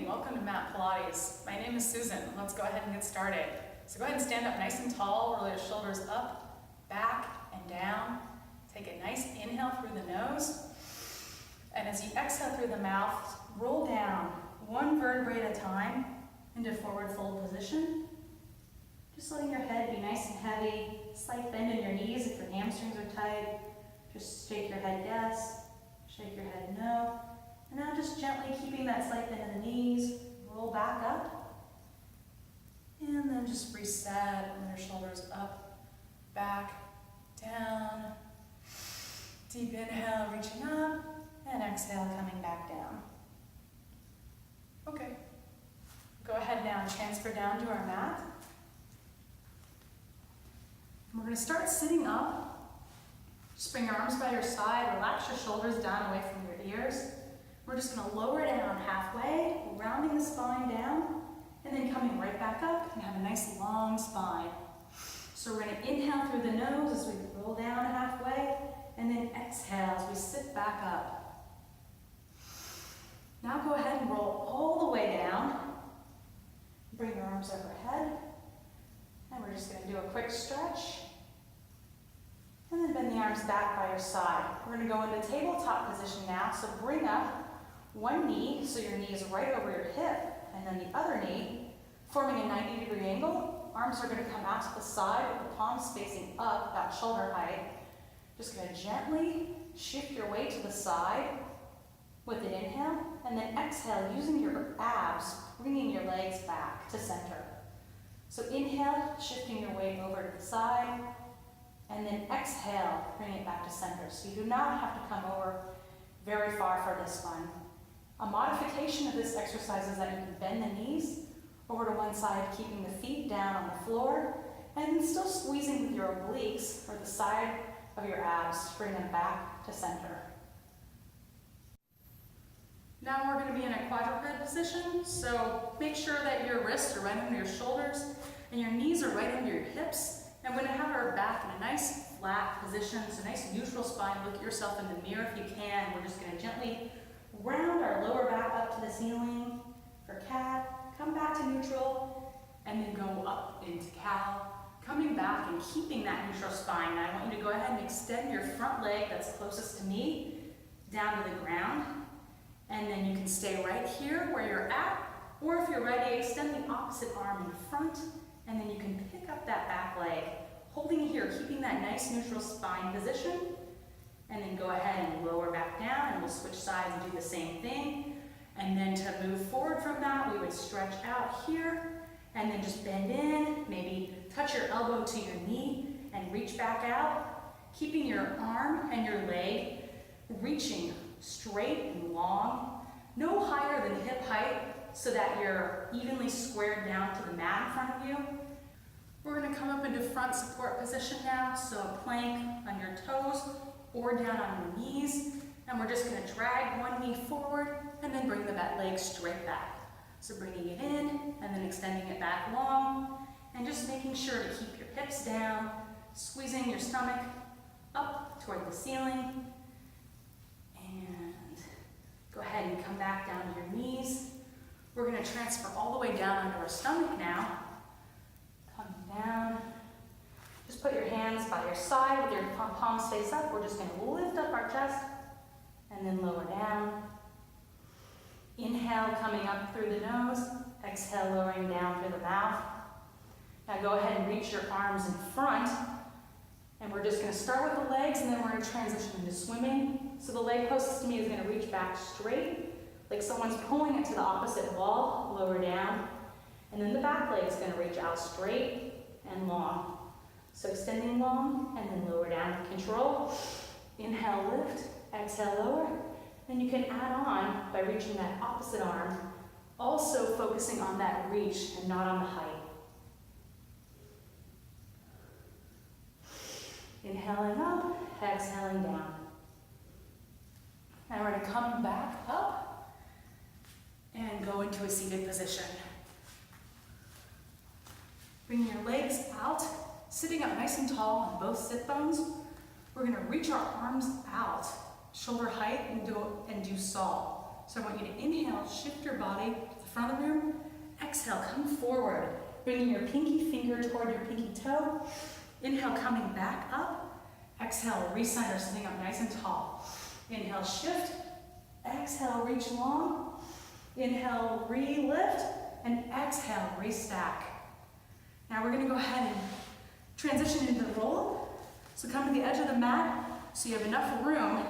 welcome to Mat Pilates. My name is Susan. Let's go ahead and get started. So go ahead and stand up nice and tall, roll your shoulders up, back, and down. Take a nice inhale through the nose. And as you exhale through the mouth, roll down one vertebrae at a time into forward fold position. Just letting your head be nice and heavy. Slight bend in your knees if your hamstrings are tight. Just shake your head yes, shake your head no. And now just gently keeping that slight bend in the knees, roll back up. And then just reset, and your shoulders up, back, down. Deep inhale, reaching up, and exhale, coming back down. Okay. Go ahead now and transfer down to our mat. And we're going to start sitting up. Just bring your arms by your side, relax your shoulders down away from your ears. We're just going to lower down halfway, rounding the spine down, and then coming right back up and have a nice long spine. So we're going to inhale through the nose as we roll down halfway, and then exhale as we sit back up. Now go ahead and roll all the way down. Bring your arms overhead, and we're just going to do a quick stretch. And then bend the arms back by your side. We're going to go into tabletop position now, so bring up one knee, so your knee is right over your hip, and then the other knee, forming a 90-degree angle. Arms are going to come out to the side with the palms facing up, about shoulder height. Just going to gently shift your weight to the side with an inhale, and then exhale, using your abs, bringing your legs back to center. So inhale, shifting your weight over to the side, and then exhale, bring it back to center. So you do not have to come over very far for this one. A modification of this exercise is that you can bend the knees over to one side, keeping the feet down on the floor, and then still squeezing with your obliques or the side of your abs to bring them back to center. Now we're going to be in a quadruped position, so make sure that your wrists are right under your shoulders and your knees are right under your hips. And we're going to have our back in a nice flat position, so nice neutral spine. Look at yourself in the mirror if you can. We're just going to gently round our lower back up to the ceiling for cat, come back to neutral, and then go up into cow, coming back and keeping that neutral spine. Now I want you to go ahead and extend your front leg that's closest to me down to the ground, and then you can stay right here where you're at, or if you're ready, extend the opposite arm in front, and then you can pick up that back leg, holding here, keeping that nice neutral spine position, and then go ahead and lower back down, and we'll switch sides and do the same thing. And then to move forward from that, we would stretch out here, and then just bend in, maybe touch your elbow to your knee, and reach back out, keeping your arm and your leg reaching straight and long, no higher than hip height, so that you're evenly squared down to the mat in front of you. We're going to come up into front support position now, so a plank on your toes or down on your knees, and we're just going to drag one knee forward and then bring the leg straight back. So bringing it in and then extending it back long, and just making sure to keep your hips down, squeezing your stomach up toward the ceiling, and go ahead and come back down to your knees. We're going to transfer all the way down onto our stomach now. Coming down. Just put your hands by your side with your palms face up. We're just going to lift up our chest and then lower down. Inhale, coming up through the nose. Exhale, lowering down through the mouth. Now go ahead and reach your arms in front. And we're just going to start with the legs, and then we're going to transition into swimming. So the leg closest to me is going to reach back straight, like someone's pulling it to the opposite wall, lower down. And then the back leg is going to reach out straight and long. So extending long, and then lower down with control. Inhale, lift, exhale, lower. Then you can add on by reaching that opposite arm, also focusing on that reach and not on the height. Inhaling up, exhaling down. Now we're going to come back up and go into a seated position. Bring your legs out, sitting up nice and tall on both sit bones. We're going to reach our arms out, shoulder height, and do saw. So I want you to inhale, shift your body to the the front of the room. Exhale, come forward, bringing your pinky finger toward your pinky toe. Inhale, coming back up. Exhale, recenter, sitting up nice and tall. Inhale, shift. Exhale, reach long. Inhale, re-lift. And exhale, restack. Now we're going to go ahead and transition into the roll. So come to the edge of the mat so you have enough room.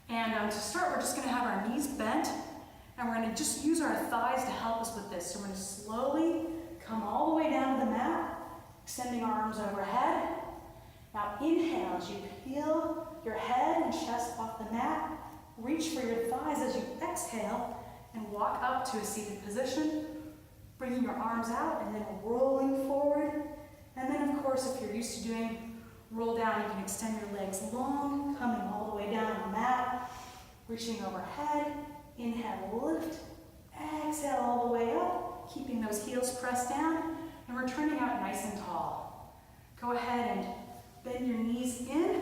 And to start, we're just going to have our knees bent. And we're going to just use our thighs to help us with this. So we're going to slowly come all the way down to the mat, extending our arms overhead. Now inhale as you peel your head and chest off the mat. Reach for your thighs as you exhale and walk up to a seated position, bringing your arms out and then rolling forward. And then of course, if you're used to doing roll down, you can extend your legs long, coming all the way down the mat, reaching overhead. Inhale, lift. Exhale all the way up, keeping those heels pressed down and returning out nice and tall. Go ahead and bend your knees in.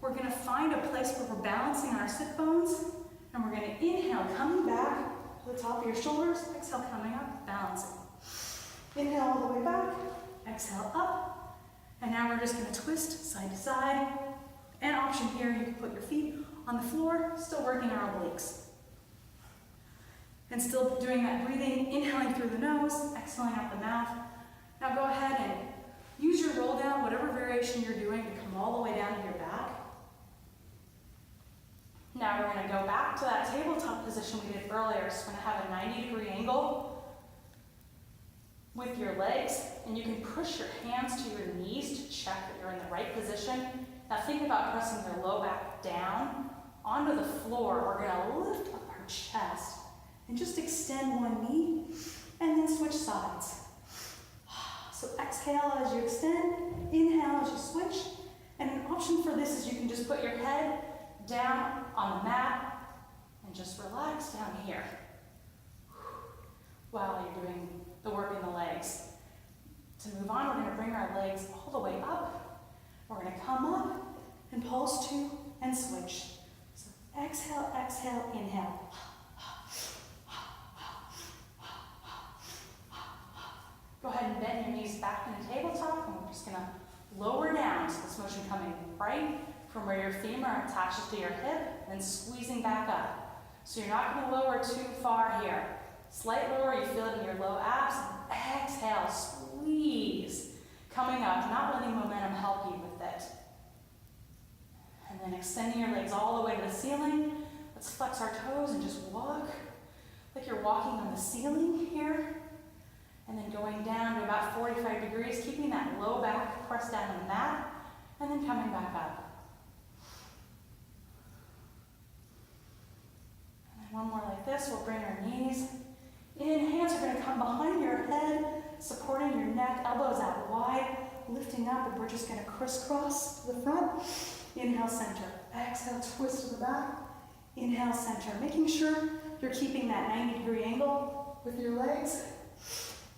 We're going to find a place where we're balancing on our sit bones, and we're going to inhale, coming back to the top of your shoulders. Exhale, coming up, balancing. Inhale all the way back. Exhale up. And now we're just going to twist side to side. An option here, you can put your feet on the floor, still working our obliques. And still doing that breathing, inhaling through the nose, exhaling out the mouth. Now go ahead and use your roll down, whatever variation you're doing, to come all the way down to your back. Now we're going to go back to that tabletop position we did earlier. So we're going to have a 90-degree angle with your legs, and you can push your hands to your knees to check that you're in the right position. Now think about pressing your low back down onto the floor. We're going to lift up our chest and just extend one knee and then switch sides. So exhale as you extend, inhale as you switch. And an option for this is you can just put your head down on the mat and just relax down here while you're doing the work in the legs. To move on, we're going to bring our legs all the way up. We're going to come up and pulse two and switch. So exhale, exhale, inhale. Go ahead and bend your knees back in the tabletop, and we're just going to lower down. So this motion coming right from where your femur attaches to your hip and squeezing back up. So you're not going to lower too far here. Slight lower, you feel it in your low abs. And exhale, squeeze. Coming up, not letting momentum help you with it. And then extending your legs all the way to the ceiling. Let's flex our toes and just walk like you're walking on the ceiling here. And then going down to about 45 degrees, keeping that low back pressed down on the mat, and then coming back up. And then one more like this, we'll bring our knees in. Hands are going to come behind your head, supporting your neck, elbows out wide, lifting up, and we're just going to crisscross to the front. Inhale, center. Exhale, twist to the back. Inhale, center. Making sure you're keeping that 90-degree angle with your legs.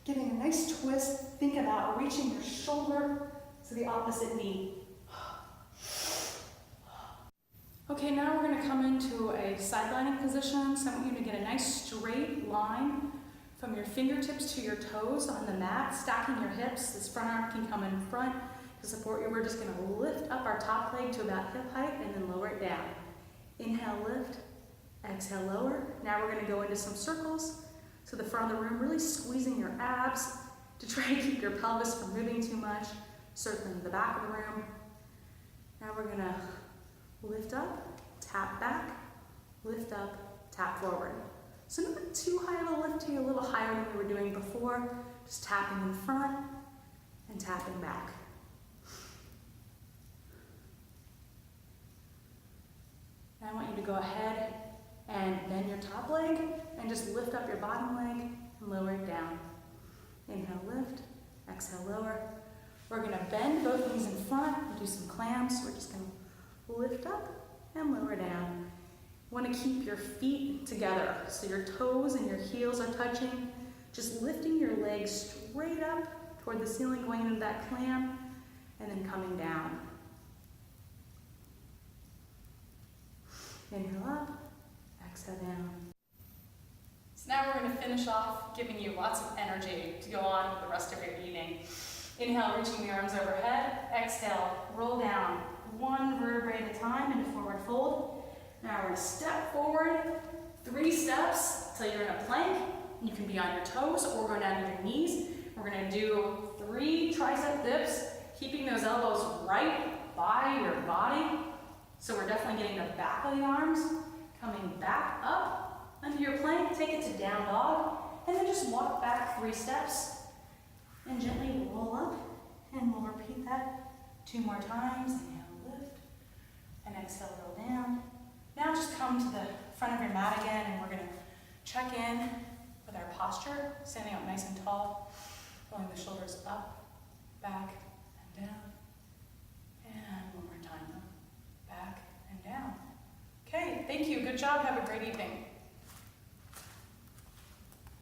Getting a nice twist. Think about reaching your shoulder to the opposite knee. Okay, now we're going to come into a sidelining position. So I want you to get a nice straight line from your fingertips to your toes on the mat, stacking your hips. This front arm can come in front to support you. We're just going to lift up our top leg to about hip height and then lower it down. Inhale, lift. Exhale, lower. Now we're going to go into some circles. So the front of the room, really squeezing your abs to try to keep your pelvis from moving too much. Circling the back of the room. Now we're going to lift up, tap back, lift up, tap forward. So not too high of a lift here, a little higher than we were doing before. Just tapping in front and tapping back. Now I want you to go ahead and bend your top leg and just lift up your bottom leg and lower it down. Inhale, lift. Exhale, lower. We're going to bend both knees in front and do some clams. We're just going to lift up and lower down. You want to keep your feet together so your toes and your heels are touching. Just lifting your legs straight up toward the ceiling, going into that clam, and then coming down. Inhale up. Exhale down. So Now we're going to finish off giving you lots of energy to go on with the rest of your evening. Inhale, reaching the arms overhead. Exhale, roll down one vertebrae at a time into forward fold. Now we're going to step forward 3 steps till you're in a plank. You can be on your toes or go down to your knees. We're going to do 3 tricep dips, keeping those elbows right by your body. So we're definitely getting the back of the arms, coming back up under your plank. Take it to down dog, and then just walk back 3 steps and gently roll up. And we'll repeat that 2 more times. Inhale, lift, and exhale, roll down. Now just come to the front of your mat again, and we're going to check in with our posture, standing up nice and tall, pulling the shoulders up, back, and down. And one more time, up, back, and down. Okay, thank you. Good job. Have a great evening.